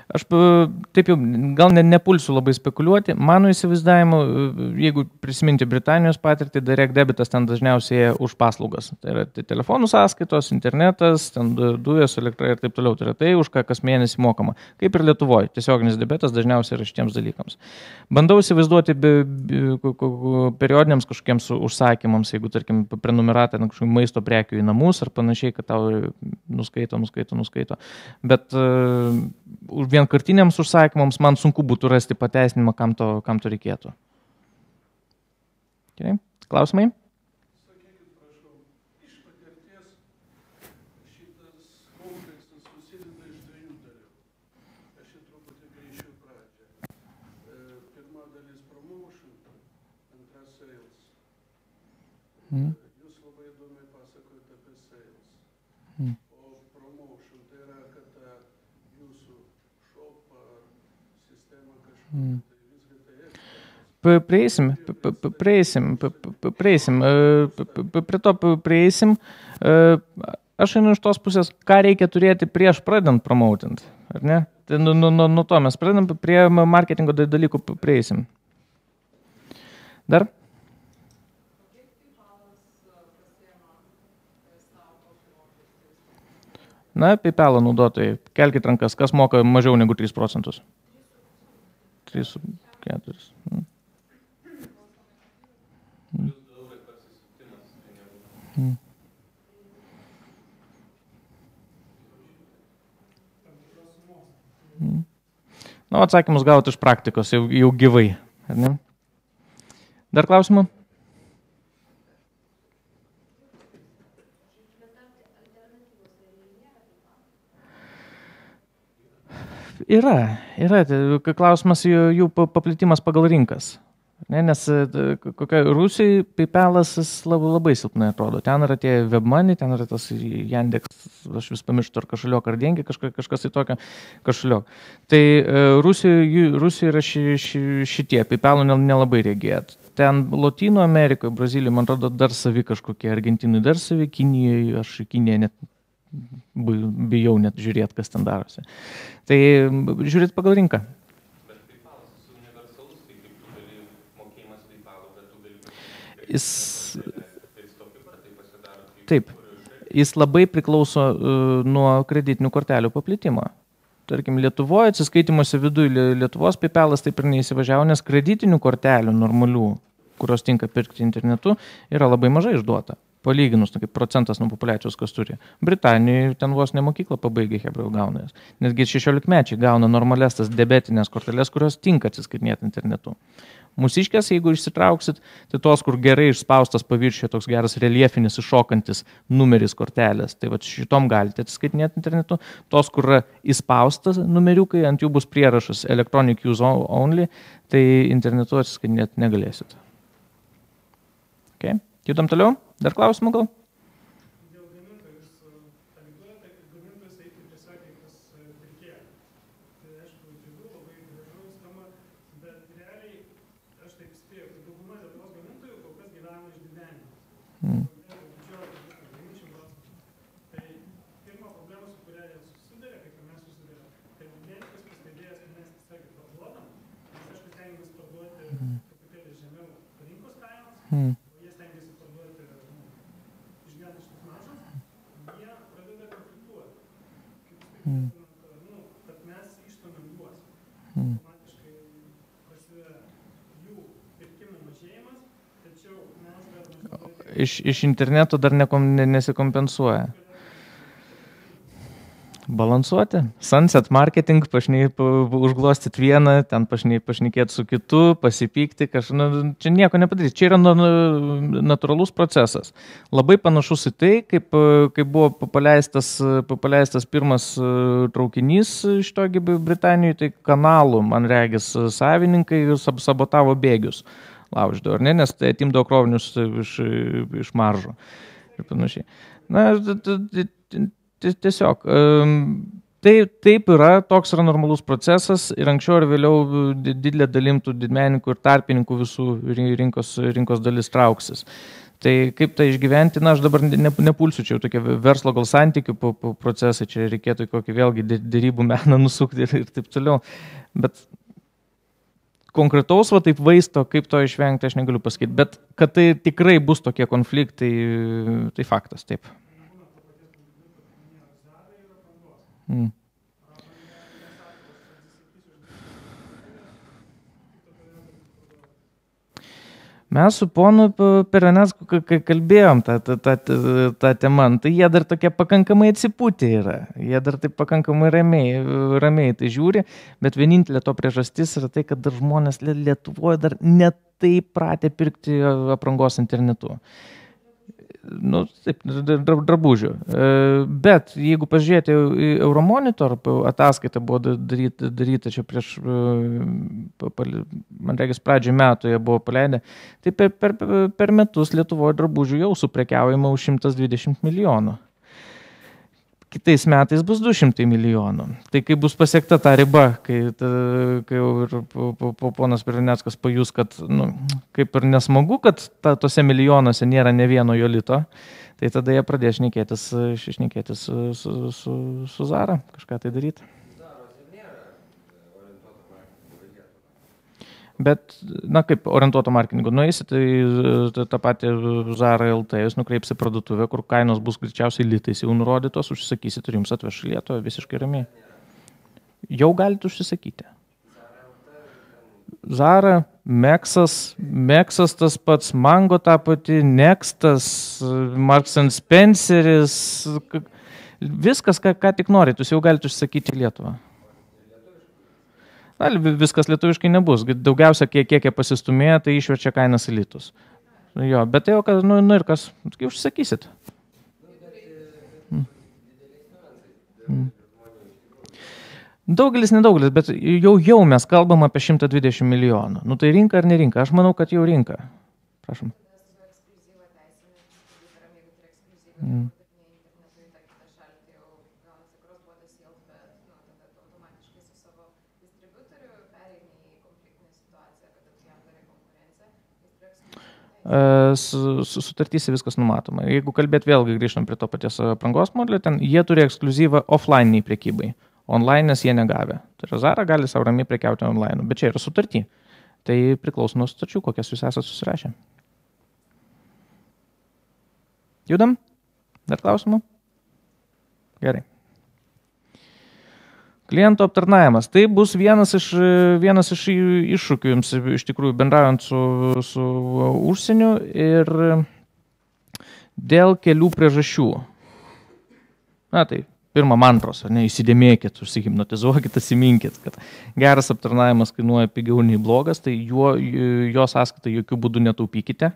Aš taip jau gal nepulsiu labai spekuliuoti. Mano įsivaizdavimu, jeigu prisiminti Britanijos patirtį, direct debitas ten dažniausiai už paslaugas. Tai yra telefonų sąskaitos, internetas, ten dujos, elektra ir taip toliau. Tai yra tai, už ką kas mėnesį mokama. Kaip ir Lietuvoje, tiesioginis debitas dažniausiai yra šitiems dalykams. Bandau įsivaizduoti periodiniams kažkokiems užsakymams, jeigu, tarkim, prenumeratą kažkokį maisto prekių į namus ar panašiai, kad tau nuskaito. Bet vienkartiniams užsakymams man sunku būtų rasti pateisinimą, kam to reikėtų. Okay. Klausimai? Sakykit, prašau, iš patirties šitas kompleksas susideda iš dviejų dalių. Aš čia truputį grįšiu į pradžią. Pirma dalis promotion, antra sales. Jūs labai įdomiai pasakojate apie sales. O promotion tai yra, kad jūsų shop ar sistema kažkokia, tai visgi tai Prie to prieisim. Aš einu iš tos pusės, ką reikia turėti prieš pradant promotint. Ar ne? Tai nuo to mes pradedam, prie marketingo dalykų prieisim. Dar? Na, PayPal'o naudotojai, kelkit rankas, kas moka mažiau negu 3%? 3, 4. Na, atsakymus gauti iš praktikos, jau gyvai. Ar ne? Dar klausimų? Yra. Klausimas jų paplitimas pagal rinkas. Ne, nes Rusijai PayPal'as labai silpnai atrodo. Ten yra tie WebMoney, ten yra tas Yandex, aš vis pamirštu, ar Kašaliok, ar Dengi, kažkas į tokio Kašaliok. Tai Rusijoje yra šitie, PayPal'ų nelabai regėt. Ten Lotynų Amerikoje, Brazilijoje, man atrodo, dar savi kažkokie, Argentinui dar savi, Kinijoje, aš į Kiniją net bijau net žiūrėti, kas ten darosi. Tai žiūrėti pagal rinką. Bet PayPal'as universalus, tai kaip tu gali mokėjimas PayPal'u, bet tu gali... Taip. Jis labai priklauso nuo kreditinių kortelių paplitimo. Tarkim, Lietuvoje atsiskaitimuose viduje Lietuvos PayPal'as taip ir neįsivažiavo, nes kreditinių kortelių normalių, kurios tinka pirkti internetu, yra labai mažai išduota. Palyginus, kaip procentas nuo populiacijos, kas turi. Britanijoje ten vos ne mokyklą pabaigė hebrajų gauna jas. Netgi 16-mečiai gauna normalias tas debetinės kortelės, kurios tinka atsiskaitinėti internetu. Mūsiškės, jeigu išsitrauksit, tai tos, kur gerai išspaustas paviršiuje, toks geras reliefinis iššokantis numeris kortelės, tai va šitom galite atsiskaitinėti internetu. Tos, kur yra įspaustas numeriukai, ant jų bus prierašas electronic use only, tai internetu atsiskaitinėti negalėsit. Okay. Judam toliau? Dar klausimų gal? Dėl gamintojus paliduojate, kad gamintojas eitų tiesiog pas pirkėją. Tai aišku, džiugu, labai gražu skamba, bet realiai aš taip spėju, kad dauguma Lietuvos gamintojų kol kas gyvena iš didenimo. Tai pirma problema, su kuria jie susiduria, kaip ir mes susiduria, tai didenikas pastebėjęs, kad mes tiesiog parduodam, mes aišku stengiamės parduoti truputėlį žemiau rinkos kainos. Kad mes išstumėm juos. Automatiškai prasideda jų pirkimų mažėjimas, tačiau mes dar... Iš interneto dar nesikompensuoja. Balansuoti. Sunset marketing, užglostyt vieną, ten pašnekėti su kitu, pasipykti, čia nieko nepadarys. Čia yra natūralus procesas. Labai panašus į tai, kaip buvo paleistas pirmas traukinys šitogi Britanijoje, tai kanalų, man regis, savininkai sabotavo bėgius. Lauždavo, ar ne, nes tai atimdavo krovinius iš maržo ir panašiai. Na, tiesiog, taip yra, toks yra normalus procesas ir anksčiau ir vėliau didelė dalim tų didmenininkų ir tarpininkų visų rinkos dalis trauksis. Tai kaip tai išgyventi, na, aš dabar nepulsiu, čia jau tokie verslo gal santykių procesai, čia reikėtų kokį vėlgi dėrybų meną nusukti ir taip toliau. Bet konkretaus va taip vaisto, kaip to išvengti, aš negaliu pasakyti. Bet kad tai tikrai bus tokie konfliktai, tai faktas, taip. Mes su ponu Perenecku kalbėjom tą temą, tai jie dar tokie pakankamai atsipūtę yra, jie dar taip pakankamai ramiai tai žiūri, bet vienintelė to priežastis yra tai, kad dar žmonės Lietuvoje dar netaip pratę pirkti aprangos internetu. Nu, taip, drabužių. Bet jeigu pažiūrėti į Euromonitor, ataskaita buvo daryta čia prieš, man reikės, pradžią metų jie buvo paleidę, tai per metus Lietuvoje drabužių jau suprekiaujama už 120 milijonų. Kitais metais bus 200 milijonų. Tai kai bus pasiekta ta riba, kai ponas Pereneckas pajus, kad kaip ir nesmagu, kad tose milijonuose nėra ne vieno jolito, tai tada jie pradės šnekėtis su Zara, kažką tai daryti. Bet, na kaip orientuoto marketingo, nueisit į tą patį Zara LT, jūs nukreipsi parduotuvę, kur kainos bus greičiausiai litais jau nurodytos, užsisakysit ir jums atveš į Lietuvą visiškai ramiai. Jau galite užsisakyti. Zara, Mexas tas pats, Mango ta pati, Nextas, Marks & Spenceris, viskas, ką tik norit, jūs jau galite užsisakyti į Lietuvą. Na, viskas lietuviškai nebus. Daugiausia, kiek jie pasistumėja, tai išverčia kainas į litus. Jo, bet tai jau, kad, ir kas, kai užsakysit. Nedaugelis, bet jau mes kalbam apie 120 milijonų. Nu tai rinka ar ne rinka? Aš manau, kad jau rinka. Prašom. Sutartyse viskas numatoma. Jeigu kalbėt vėlgi grįžtam prie to paties aprangos modelio, ten jie turi ekskliuzyvą offline prekybai. Online'as jie negavę. Tai yra Zara gali savo ramiai prekiauti online, bet čia yra sutartį. Tai priklauso nuo sutarčių, kokias jūs esate susirašę. Judam? Dar klausimų? Gerai. Klientų aptarnavimas. Tai bus vienas iš iššūkių jums iš tikrųjų bendraujant su užsieniu ir dėl kelių priežasčių. Na tai, pirma mantros, ne, įsidėmėkit, užsihipnotizuokit, atsiminkit, kad geras aptarnavimas kainuoja pigiau nei blogas, tai jo sąskaitą jokių būdų netaupykite.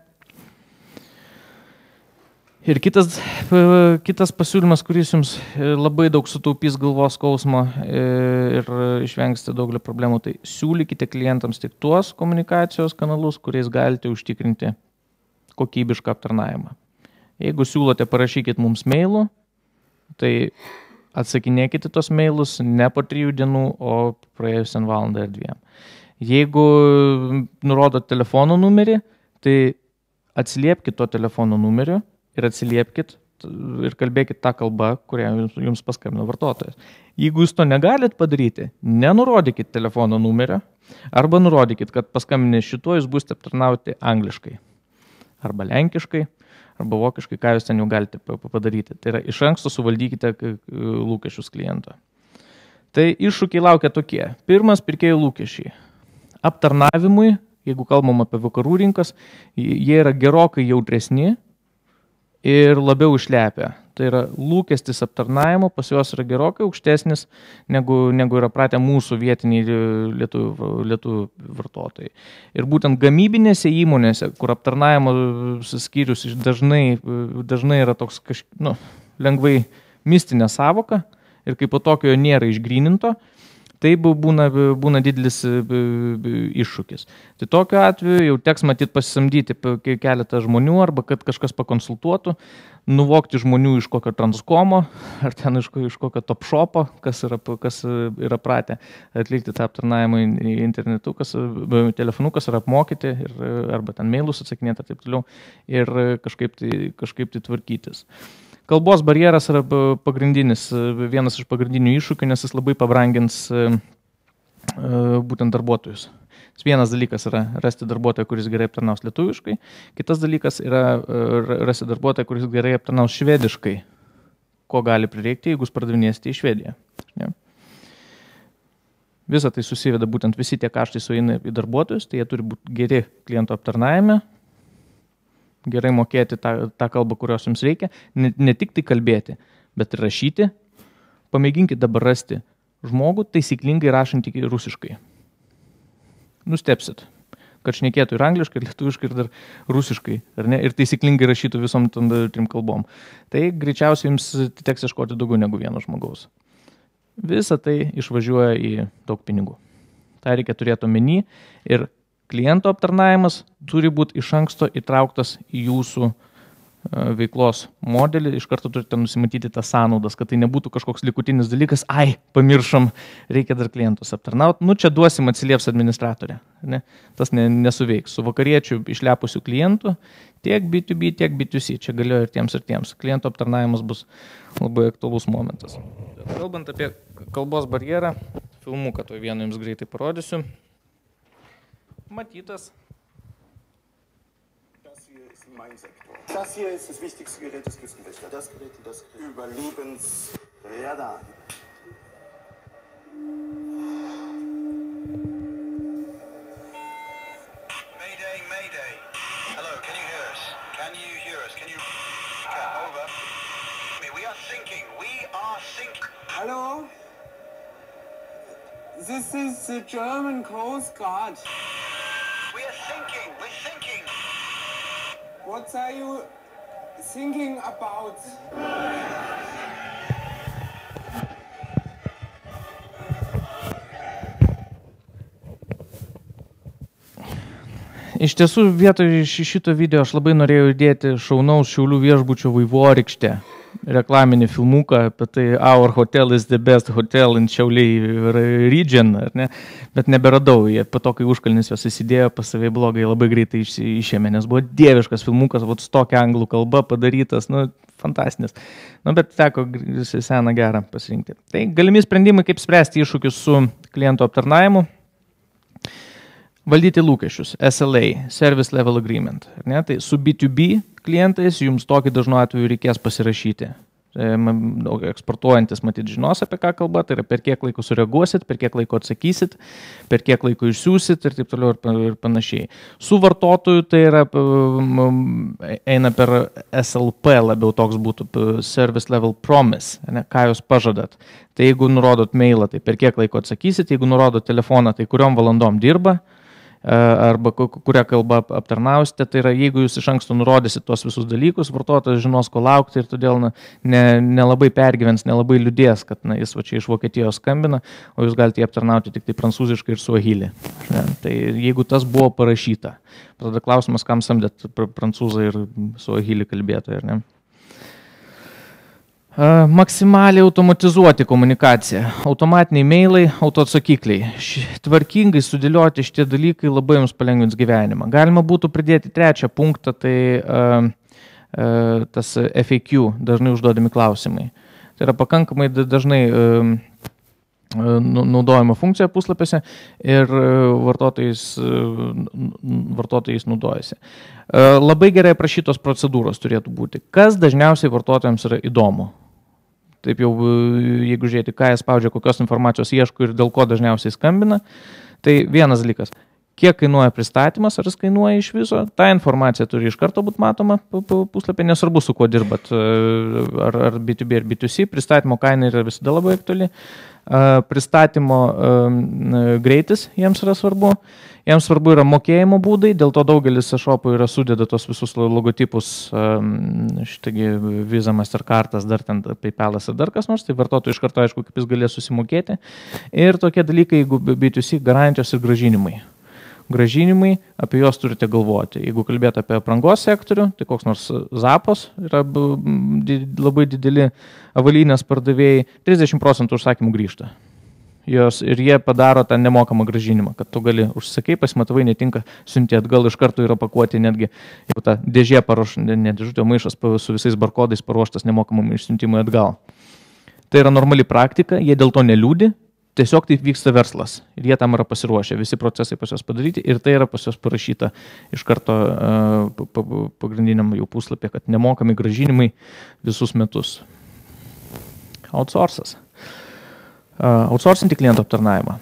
Ir kitas pasiūlymas, kuris jums labai daug sutaupys galvos skausmo ir išvengsite daugelį problemų, tai siūlykite klientams tik tuos komunikacijos kanalus, kuriais galite užtikrinti kokybišką aptarnavimą. Jeigu siūlote, parašykit mums mailų, tai atsakinėkite tos mailus ne po 3 dienų, o praėjusią valandą ir 2. Jeigu nurodot telefono numerį, tai atsiliepkite to telefono numeriu, ir atsiliepkit ir kalbėkit tą kalbą, kurią jums paskambino vartotojas. Jeigu jūs to negalit padaryti, nenurodykit telefono numerio, arba nurodykit, kad paskambinę šituo jūs būsite aptarnauti angliškai, arba lenkiškai, arba vokiškai, ką jūs ten jau galite padaryti. Tai yra, iš anksto suvaldykite lūkesčius kliento. Tai iššūkiai laukia tokie. Pirmas, pirkėjų lūkesčiai. Aptarnavimui, jeigu kalbam apie vakarų rinkas, jie yra gerokai jautresni, ir labiau išlepę. Tai yra lūkestis aptarnavimo pas juos yra gerokai aukštesnis, negu yra pratę mūsų vietiniai lietuvių vartotojai. Ir būtent gamybinėse įmonėse, kur aptarnavimo skyrius dažnai yra toks lengvai mistinė savoka ir kaip po tokio nėra išgryninto, tai būna didelis iššūkis. Tai tokiu atveju jau teks matyti pasisamdyti keletą žmonių arba kad kažkas pakonsultuotų, nuvokti žmonių iš kokio Transcomo ar ten iš kokio Top Shopo, kas yra pratę atlikti tą aptarnavimą internetu, telefonu, kas yra apmokyti arba ten mailus atsakinėti ir taip toliau ir kažkaip tai tvarkytis. Kalbos barjeras yra vienas iš pagrindinių iššūkių, nes jis labai pabrangins būtent darbuotojus. Vienas dalykas yra rasti darbuotoją, kuris gerai aptarnaus lietuviškai, kitas dalykas yra rasti darbuotoją, kuris gerai aptarnaus švediškai, ko gali prireikti, jeigu jūs pardavinėsite į Švediją. Visa tai susiveda būtent visi tie kaštai sueina į darbuotojus, tai jie turi būti geri kliento aptarnavime, gerai mokėti tą kalbą, kurios jums reikia, ne tik tai kalbėti, bet ir rašyti. Pamėginkit dabar rasti žmogų taisyklingai rašantį rusiškai. Nustepsit, kad šnekėtų ir angliškai, ir lietuviškai, ir dar rusiškai, ir taisyklingai rašytų visom tom 3 kalbom. Tai greičiausiai jums teks ieškoti daugiau negu vieno žmogaus. Visa tai išvažiuoja į daug pinigų. Tai reikia turėti omeny ir kliento aptarnavimas turi būti iš anksto įtrauktas į jūsų veiklos modelį, iš karto turite nusimatyti tas sąnaudas, kad tai nebūtų kažkoks likutinis dalykas, pamiršom, reikia dar klientus aptarnauti, čia duosim, atsilieps administratorė. Ne? Tas nesuveiks. Su vakariečių išlepusių klientų tiek B2B, tiek B2C, čia galioja ir tiems. Kliento aptarnavimas bus labai aktualus momentas. Kalbant apie kalbos barjerą, filmuką to vienu jums greitai parodysiu. Matytas. Mein Sektor. Das hier ist das wichtigste Gerät des Küstenwächters. Das Gerät und das Überlebensradar. Mayday, Mayday. Hello, can you hear us? Can you hear us? Can you... Over. We are sinking. We are sinking. Hello? This is the German Coast Guard. We are sinking. We're sinking. What are you thinking about? Iš tiesų, vietoj šito video aš labai norėjau įdėti šaunaus Šiaulių viešbučio Vaivorykštė reklaminį filmuką apie tai Our Hotel is the best hotel in Šiauliai region, bet neberadau. Jie po to, kai užkalnis juos įsidėjo pas savai blogai, labai greitai išėmė, nes buvo dieviškas filmukas, su tokia anglų kalba padarytas, fantastinis. Bet teko seną gerą pasirinkti. Tai galimi sprendimai, kaip spręsti iššūkius su klientų aptarnavimu. Valdyti lūkesčius, SLA, Service Level Agreement. Tai su B2B klientais jums tokį dažnu atveju reikės pasirašyti. Eksportuojantis, matyt, žinos apie ką kalba, tai yra per kiek laiko sureaguosit, per kiek laiko atsakysit, per kiek laiko išsiųsit ir taip toliau ir panašiai. Su vartotoju tai yra, eina per SLP, labiau toks būtų Service Level Promise, ką jūs pažadat. Tai jeigu nurodot mailą, tai per kiek laiko atsakysit, jeigu nurodot telefoną, tai kuriom valandom dirba, arba kurią kalbą aptarnausite, tai yra, jeigu jūs iš anksto nurodysit tuos visus dalykus, vartotojas žinos, ko laukti ir todėl nelabai pergyvens, nelabai liūdės, kad jis čia iš Vokietijos skambina, o jūs galite jį aptarnauti tik tai prancūziškai ir suahilį. Tai jeigu tas buvo parašyta, tada klausimas, kam samdėt prancūzą ir suahilį kalbėtoją, ar ne? Maksimaliai automatizuoti komunikaciją. Automatiniai mailai, autoatsakikliai. Tvarkingai sudėlioti šitie dalykai labai jums palengvins gyvenimą. Galima būtų pridėti 3 punktą, tai tas FAQ, dažnai užduodami klausimai. Tai yra pakankamai dažnai naudojama funkcija puslapiuose ir vartotojais naudojasi. Labai gerai aprašytos procedūros turėtų būti. Kas dažniausiai vartotojams yra įdomu? Taip jau, jeigu žiūrėti, ką jie spaudžia, kokios informacijos ieško ir dėl ko dažniausiai skambina, tai vienas dalykas. kiek kainuoja pristatymas, ar jis kainuoja iš viso. Ta informacija turi iš karto būti matoma puslapį, nesvarbu su kuo dirbat, ar B2B ar B2C, pristatymo kaina yra visada labai aktuali. Pristatymo greitis jiems yra svarbu. Jiems svarbu yra mokėjimo būdai, dėl to daugelis e-shopų yra sudeda tos visus logotipus, šitagi Visa, Mastercardas, dar ten PayPalas ir dar kas nors, tai vartotojų iš karto aišku, kaip jis galės susimokėti. Ir tokie dalykai, jeigu B2C, garantijos ir grąžinimai. Grąžinimai, apie juos turite galvoti. Jeigu kalbėt apie aprangos sektorių, tai koks nors Zappos yra labai dideli avalynės pardavėjai, 30% užsakymų grįžta. Ir jie padaro tą nemokamą grąžinimą, kad tu gali užsakai, pasimatavai, netinka, siunti atgal, iš karto yra pakuoti netgi, jeigu ta dėžė ne dėžutė, maišas su visais barkodais paruoštas nemokamam išsiuntimui atgal. Tai yra normali praktika, jie dėl to neliūdi, tiesiog taip vyksta verslas ir jie tam yra pasiruošę, visi procesai pas juos padaryti ir tai yra pas juos parašyta iš karto pagrindiniam jau puslapį, kad nemokami grąžinimai visus metus. Outsourcas. Outsourcinti klientų aptarnavimą.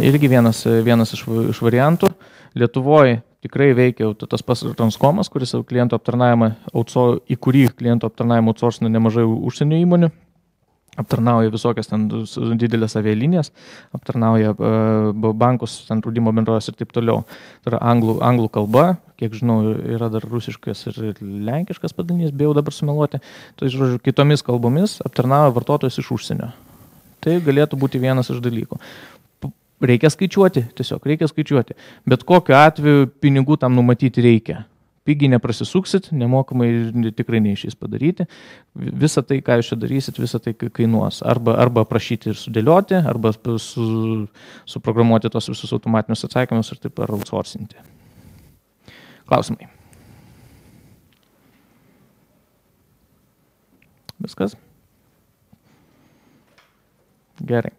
Irgi vienas iš variantų. Lietuvoje tikrai veikia tas pats Transcomas, kuris klientų aptarnavimą, į kurį klientų aptarnavimą outsourcina nemažai užsienio įmonių. Aptarnauja visokias ten didelės avialinijas, aptarnauja bankus, ten draudimo bendrovės ir taip toliau. Tai yra anglų kalba, kiek žinau, yra dar rusiškas ir lenkiškas padalinys, bijau dabar sumeluoti. Tai, žodžiu, kitomis kalbomis aptarnauja vartotojus iš užsienio. Tai galėtų būti vienas iš dalykų. Reikia skaičiuoti, tiesiog reikia skaičiuoti. Bet kokiu atveju pinigų tam numatyti reikia. Pigiai neprasisuksit, nemokamai tikrai neišės padaryti. Visą tai, ką jūs čia darysit, visą tai kainuos. Arba prašyti ir sudėlioti, arba suprogramuoti tos visus automatinius atsakymus ir taip ar outsourcinti. Klausimai. Viskas? Gerai.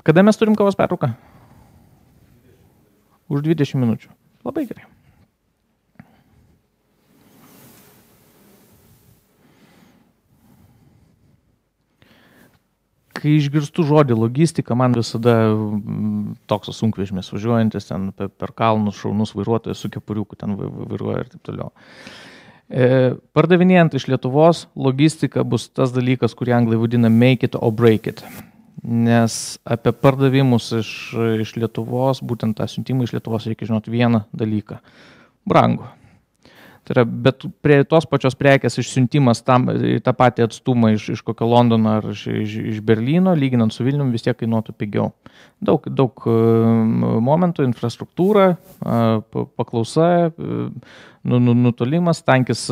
Kada mes turim kavos pertrauką? Už 20 minučių. Labai gerai. Kai išgirstu žodį logistika, man visada toks sunkvežimis važiuojantis ten per kalnus, šaunus vairuotojas su kepuriuku ten vairuoja ir taip toliau. Pardavinėjant iš Lietuvos, logistika bus tas dalykas, kurį anglai vadina make it or break it. Nes apie pardavimus iš Lietuvos, būtent tą siuntimą iš Lietuvos reikia žinoti vieną dalyką. Brangu. Tai yra, bet prie tos pačios prekės išsiuntimas tą patį atstumą iš kokio Londono ar iš Berlyno, lyginant su Vilnium, vis tiek kainuotų pigiau. Daug momentų, infrastruktūra, paklausa, nutolimas, tankis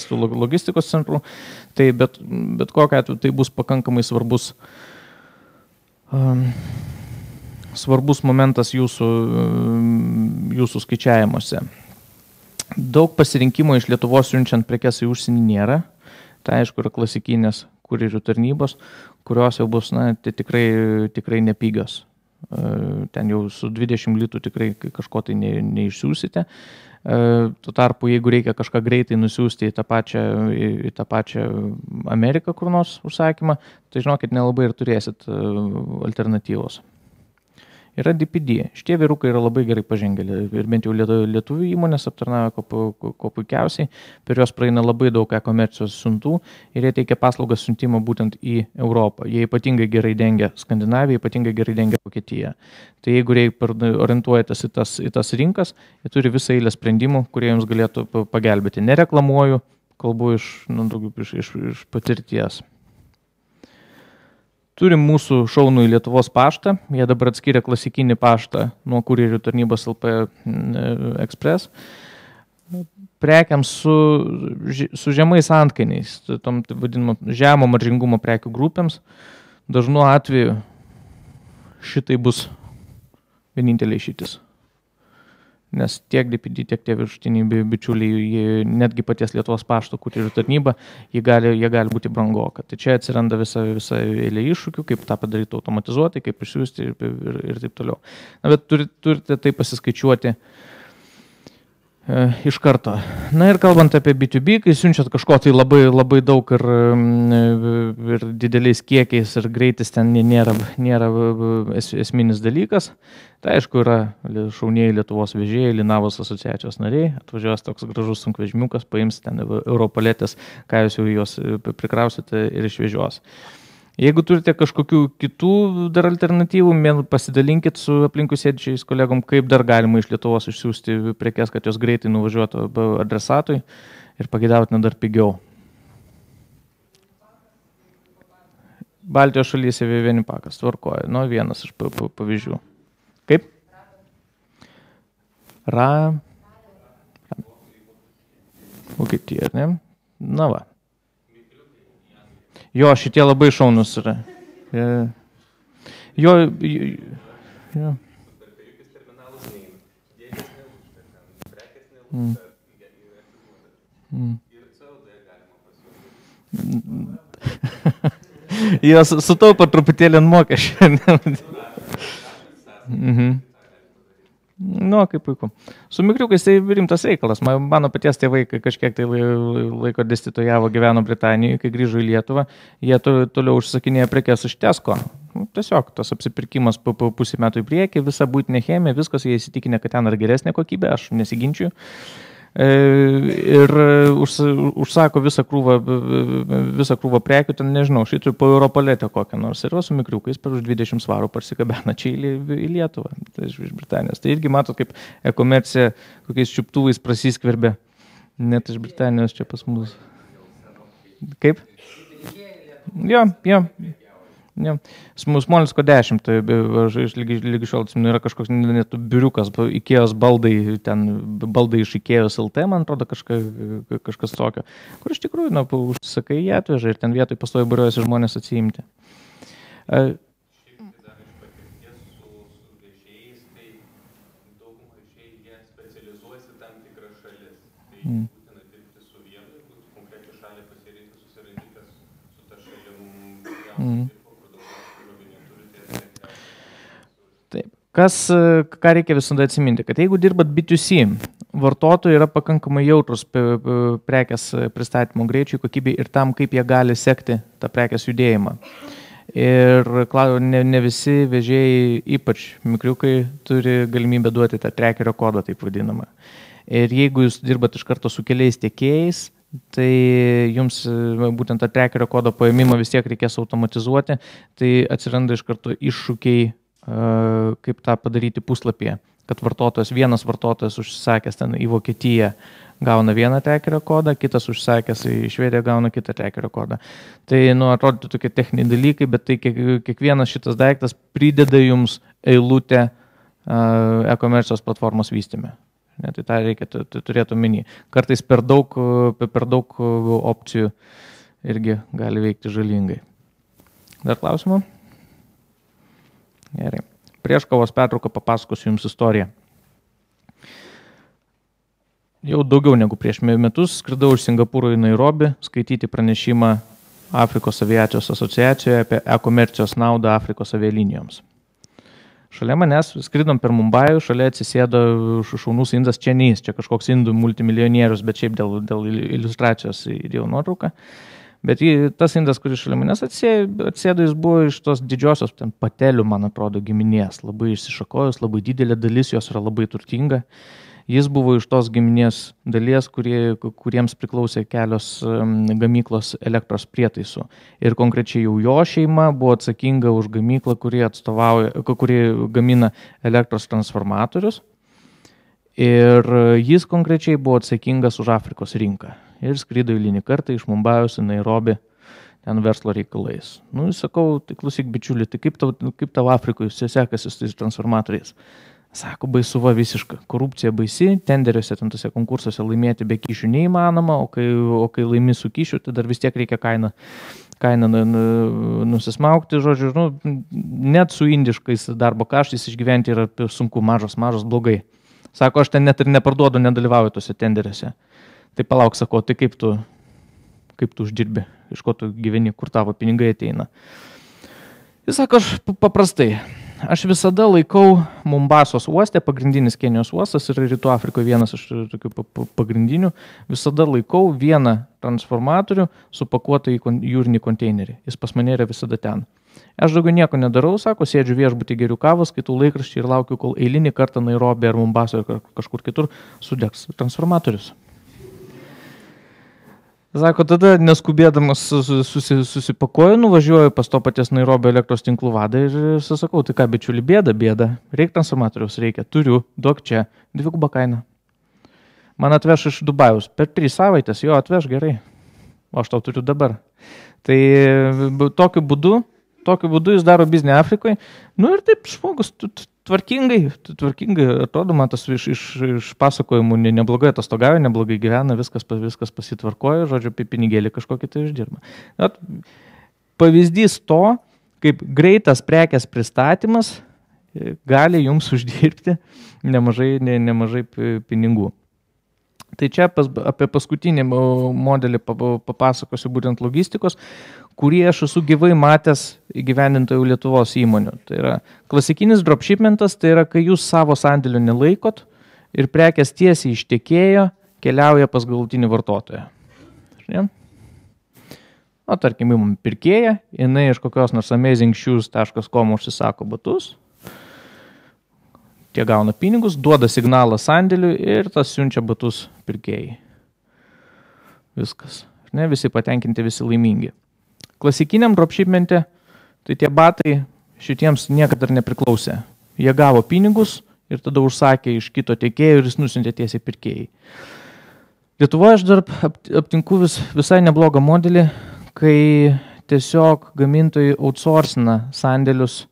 tų logistikos centrų. Tai bet kokiu atveju tai bus pakankamai svarbus momentas jūsų skaičiavimuose. Daug pasirinkimo iš Lietuvos siunčiant prekes į užsienį nėra. Tai aišku yra klasikinės kurjerių tarnybos, kurios jau bus tikrai nepigios. Ten jau su 20 litų tikrai kažko tai neišsiūsite. Tuo tarpu, jeigu reikia kažką greitai nusiųsti į tą pačią Ameriką kur nors užsakymą, tai žinokit, nelabai ir turėsit alternatyvos. Yra DPD. Šitie vyrukai yra labai gerai pažengę ir bent jau lietuvių įmonės aptarnauja ko puikiausiai. Per juos praeina labai daug e-komercijos siuntų ir jie teikia paslaugas siuntimo būtent į Europą. Jie ypatingai gerai dengia Skandinaviją, ypatingai gerai dengia Vokietiją. Tai jeigu orientuojatės į tas rinkas, jie turi visą eilę sprendimų, kurie jums galėtų pagelbėti. Nereklamuoju, kalbu iš patirties. Turim mūsų šaunų į Lietuvos paštą. Jie dabar atskiria klasikinį paštą nuo kurjerių tarnybos LP Express. Prekiams su žemais antkainiais, tom vadinamo žemo maržingumo prekių grupėms, dažnu atveju šitai bus vienintelė išeitis. Nes tiek DPD, tiek tie viršutiniai bičiuliai, netgi paties Lietuvos pašto kurjerių tarnyba, jie gali būti brangoka. Tai čia atsiranda visa eilė iššūkių, kaip tą padaryti automatizuotai, kaip išsiųsti ir taip toliau. Na, bet turite tai pasiskaičiuoti iš karto. Na ir kalbant apie B2B, kai siunčiat kažko tai labai daug ir dideliais kiekiais ir greitis ten nėra esminis dalykas, tai aišku yra šaunieji Lietuvos vežėjai, Linavos asociacijos nariai, atvažiuos toks gražus sunkvežimiukas, paims ten Europaletės, ką jūs jau juos prikrausite ir išvežios. Jeigu turite kažkokių kitų dar alternatyvų, pasidalinkit su aplinkui sėdžiais kolegom, kaip dar galima iš Lietuvos išsiųsti prekes, kad jos greitai nuvažiuotų adresatui ir pageidautina dar pigiau. Baltijos šalyse vieni pakas tvarkoja, nu vienas iš pavyzdžių. Kaip? Vokietija, ne? Na va. Jo, šitie labai šaunus yra. Jo. Jie sutaupo truputėlį ant mokesčių. Nu, kaip puiku. Su mikriukais tai rimtas reikalas. Mano paties tėvai kažkiek tai laiko dėstytojavo, gyveno Britanijoje, kai grįžo į Lietuvą, jie toliau užsakinėja prekes iš Tesco. Tiesiog tas apsipirkimas po pusį metų į priekį, visa būtinė chemija, viskas, jie įsitikinę, kad ten yra geresnė kokybė, aš nesiginčiu. Ir užsako visą krūvą prekių, ten nežinau, šitą po Europaletę kokią nors ir su mikriukais per už 20 svarų parsikabena čia į Lietuvą, tai iš Britanijos. Tai irgi matot, kaip e-komercija kokiais čiuptuvais prasiskverbė, net iš Britanijos čia pas mus. Kaip? Jo. Smolensko 10, tai aš lygi šiol atsimenu, yra kažkoks net biuriukas, Ikėjos baldai, ten baldai iš Ikėjos LT, man atrodo, kažkas tokio, kur iš tikrųjų, užsakai jie atveža ir ten vietoj pastovi būriuojasi žmonės atsiimti. Šiaip dar iš patirties su vežėjais, tai daugumą vežėjai jie specializuojasi tam tikras šalis. Tai būtina dirbti su vienu ir būtų konkrečią šalį pasirinkti, susirandi, kas su ta šalim gauti. Ką reikia visada atsiminti, kad jeigu dirbat B2C, vartotojai yra pakankamai jautrus prekės pristatymo greičiui, kokybei ir tam, kaip jie gali sekti tą prekės judėjimą. Ir ne visi vežėjai, ypač mikriukai, turi galimybę duoti tą trackerio kodą, taip vadinamą. Ir jeigu jūs dirbat iš karto su keliais tiekėjais, tai jums būtent tą trackerio kodo paėmimą vis tiek reikės automatizuoti, tai atsiranda iš karto iššūkiai, kaip tą padaryti puslapyje, kad vienas vartotojas užsisakęs ten į Vokietiją gauna vieną trackerio kodą, kitas užsakęs į Švediją gauna kitą trackerio kodą. Tai, atrodytų tokie techniniai dalykai, bet tai kiekvienas šitas daiktas prideda jums eilutę e-komercijos platformos vystyme. Tai tą reikia turėti omeny. Kartais per daug opcijų irgi gali veikti žalingai. Dar klausimų? Gerai. Prieš kavos pertrauką papasakosiu jums istoriją. Jau daugiau negu prieš metus skridau iš Singapūro į Nairobį skaityti pranešimą Afrikos aviacijos asociacijoje apie e-komercijos naudą Afrikos avialinijoms. Šalia manęs skridom per Mumbajų, šalia atsisėdo šaunus indas Čenys, čia kažkoks indų multimilijonierius, bet šiaip dėl iliustracijos įdėjau nuotrauką. Bet tas indas, kuris šalia manęs atsėdo, jis buvo iš tos didžiosios patelių, man atrodo, giminės, labai išsišakojus, labai didelė dalis, jos yra labai turtinga. Jis buvo iš tos giminės dalies, kuriems priklausė kelios gamyklos elektros prietaisų. Ir konkrečiai jau jo šeima buvo atsakinga už gamyklą, kuri gamina elektros transformatorius. Ir jis konkrečiai buvo atsakingas už Afrikos rinką. Ir skrido eilinį kartą iš Mumbajos į Nairobį ten verslo reikalais. Sakau, tai klausyk, bičiuli, tai kaip tau Afrikoje sekasi su tais transformatoriais? Sako, baisu va visiška, korupcija baisi, tenderiuose, ten tose konkursuose laimėti be kyšių neįmanoma, o kai laimi su kyšiu, tai dar vis tiek reikia kainą nusismaukti, žodžiu, net su indiškais darbo kaštais išgyventi yra sunku, mažas, blogai. Sako, aš ten net ir neparduodu, nedalyvauju tose tenderiuose. Tai palauk, sako, tai kaip tu uždirbi, iš ko tu gyveni, kur tavo pinigai ateina. Jis sako, aš paprastai, Aš visada laikau Mombasos uoste, pagrindinis Kenijos uostas ir Rytų Afrikoje vienas iš tokių pagrindinių, visada laikau vieną transformatorių supakuotą į jūrinį konteinerį. Jis pas mane yra visada ten. Aš daugiau nieko nedarau, sako, sėdžiu viešbutį, geriu kavos, skaitau laikraštį ir laukiu, kol eilinį kartą Nairobi ar Mombaso ar kažkur kitur sudegs transformatorius. Sako, tada neskubėdamas susipakoju, nuvažiuoju pas to paties Nairobio elektros tinklų vadą ir sakau, tai ką, bičiuli, bėda, reikia transformatoriaus, reikia, turiu, duok čia, 2 kaina. Man atveš iš Dubajaus, per 3 savaitės, jo, atveš gerai, o aš tau turiu dabar. Tai tokiu būdu jis daro biznį Afrikoje, nu ir taip žmogus tvarkingai atrodo, man tas iš pasakojimų neblogai atostogauja, neblogai gyvena, viskas pasitvarkoja, žodžiu, pinigėlį kažkokį tai uždirba. Pavyzdys to, kaip greitas prekės pristatymas gali jums uždirbti nemažai pinigų. Tai čia apie paskutinį modelį papasakosiu būtent logistikos, kurį aš esu gyvai matęs įgyvendintojų Lietuvos įmonių. Tai yra klasikinis dropshipmentas, tai yra, kai jūs savo sandėlių nelaikot ir prekės tiesiai iš tiekėjo keliauja pas galutinį vartotoją. O tarkim, įmam pirkėją, jinai iš kokios nors amazingshoes.com užsisako batus, tie gauna pinigus, duoda signalą sandėliui ir tas siunčia batus pirkėjai. Viskas. Ne, visi patenkinti, visi laimingi. Klasikiniam dropshipmente, tai tie batai šitiems niekada dar nepriklausė. Jie gavo pinigus ir tada užsakė iš kito tiekėjo ir jis nusintė tiesiai pirkėjai. Lietuvoje aš dar aptinku visai neblogą modelį, kai tiesiog gamintojai outsourcina sandėlius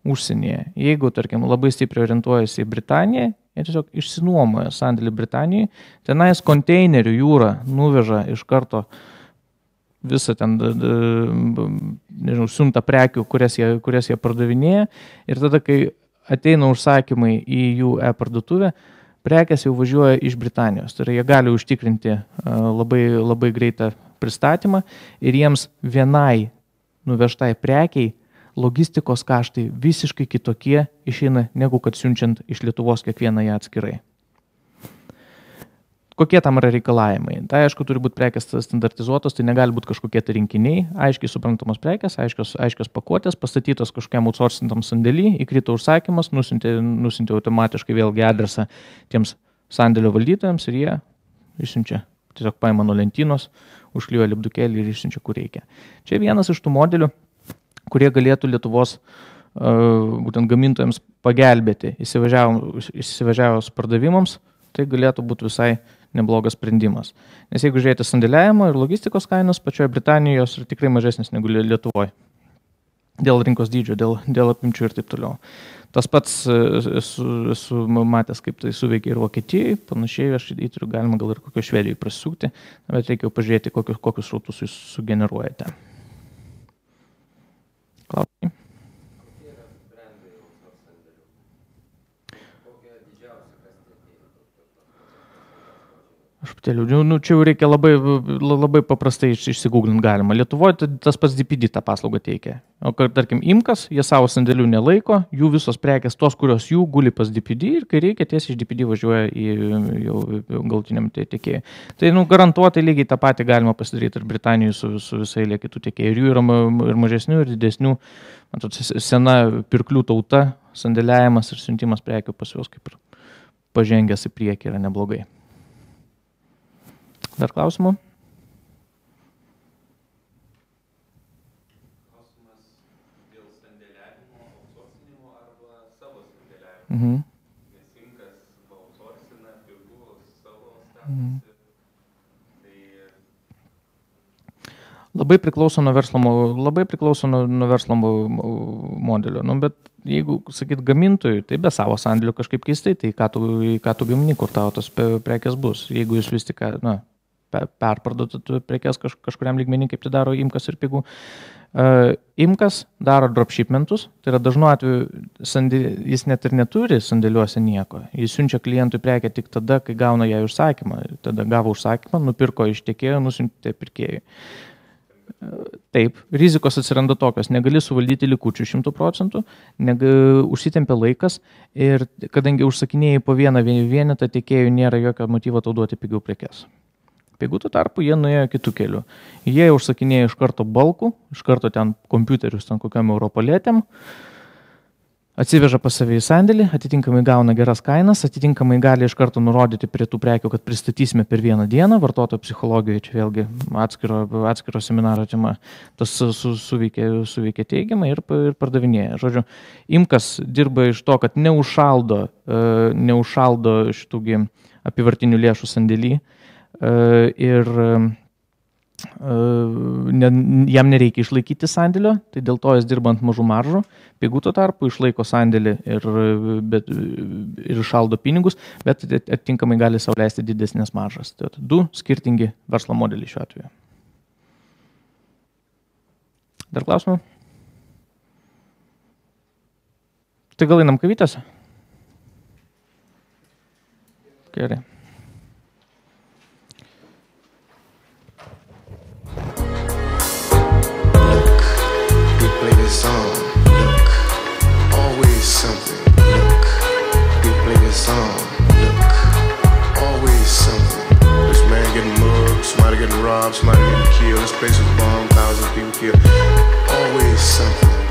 užsienyje. Jeigu, tarkim, labai stipriai orientuojasi į Britaniją, jie tiesiog išsinuomoja sandėlį Britanijai, tenais konteinerių jūra nuveža iš karto visą ten, nežinau, siuntą prekių, kurias jie pardavinėja ir tada, kai ateina užsakymai į jų e-parduotuvę, prekės jau važiuoja iš Britanijos. Tai yra, jie gali užtikrinti labai greitą pristatymą ir jiems vienai nuvežtai prekiai logistikos kaštai visiškai kitokie išeina, negu kad siunčiant iš Lietuvos kiekvieną ją atskirai. Kokie tam yra reikalavimai? Tai aišku, turi būti prekės standartizuotos, tai negali būti kažkokie tai rinkiniai, aiškiai suprantamos prekės, aiškios pakuotės, pastatytos kažkokiam outsourcintam sandėly, įkrito užsakymas, nusintė automatiškai vėlgi adresą tiems sandėlio valdytojams ir jie išsiunčia, tiesiog paima nuo lentynos, užklijuoja lipdukėlį ir išsiunčia, kur reikia. Čia vienas iš tų modelių, kurie galėtų Lietuvos būtent gamintojams pagelbėti įsivažiavus pardavimams, tai galėtų būti visai neblogas sprendimas. Nes jeigu žiūrėti sandėliavimo ir logistikos kainos, pačioje Britanijoje jos yra tikrai mažesnės negu Lietuvoje. Dėl rinkos dydžio, dėl apimčių ir taip toliau. Tas pats esu matęs, kaip tai suveikia ir Vokietijoje, panašiai aš įtariu, galima gal ir kokio Švedijoje prasisukti, bet reikia pažiūrėti, kokius srautus jūs sugeneruojate. Klausimai? Aš patėliu, čia jau reikia labai paprastai išsigūglinti galima. Lietuvoje tas pats DPD tą paslaugą teikia. O tarkim, Imkas, jie savo sandėlių nelaiko, jų visos prekės, tos, kurios jų guli pas DPD ir kai reikia, tiesiai iš DPD važiuoja į jau galutiniam tiekėjui. Tai garantuotai lygiai tą patį galima pasidaryti ir Britanijoje su visai eilė kitų tiekėjų. Ir jų yra ir mažesnių, ir didesnių. Sena pirklių tauta, sandėliavimas ir siuntimas prekių pas juos kaip ir pažengęs į priekį yra neblogai. Dar klausimų? Klausimas dėl sandėliavimo, outsourcinimo arba savo sandėliavimo. Nes Imkas outsourcina, pirkų savo statosi. Labai priklauso nuo verslo modelio. Bet jeigu, sakyt, gamintojui, tai be savo sandėlių kažkaip keistai, tai ką tu gamini, kur tavo tos prekės bus. Jeigu jūs vis tik, perparduotų prekes kažkuriam lygmenį, kaip tai daro Imkas ir Pigų. Imkas daro dropshipmentus, tai yra dažnu atveju jis net ir neturi sandėliuose nieko. Jis siunčia klientui prekę tik tada, kai gauna ją užsakymą. Tada gavo užsakymą, nupirko iš tiekėjo, nusiuntė pirkėjui. Taip, rizikos atsiranda tokios, negali suvaldyti likučių 100%, užsitempia laikas ir kadangi užsakinėjai po vieną vienetą, tiekėjų nėra jokio motyvo tau duoti pigiau prekes. Pigų tuo tarpu jie nuėjo kitų kelių. Jie užsakinėjo iš karto balkų, iš karto ten kompiuterius, ten kokiam europalėtėm, atsiveža pas save į sandėlį, atitinkamai gauna geras kainas, atitinkamai gali iš karto nurodyti prie tų prekių, kad pristatysime per vieną dieną, vartotojo psichologijoje, čia vėlgi atskiro seminaro tema, tas suveikia teigiamai ir pardavinėja. Žodžiu, Imkas dirba iš to, kad neužšaldo šitų apyvartinių lėšų sandėlį ir jam nereikia išlaikyti sandėlio, tai dėl to jis dirba ant mažų maržų, pigų tuo tarpu išlaiko sandėlį ir šaldo pinigus, bet atitinkamai gali sau leisti didesnės maržas. Tai du skirtingi verslo modeliai šiuo atveju. Dar klausimų? Tai gal einam kavytės? Gerai. Song, look, always something, look, we play this song, look, always something. This man getting mugged, somebody getting robbed, somebody getting killed, this place is bombed, thousands of people killed, always something.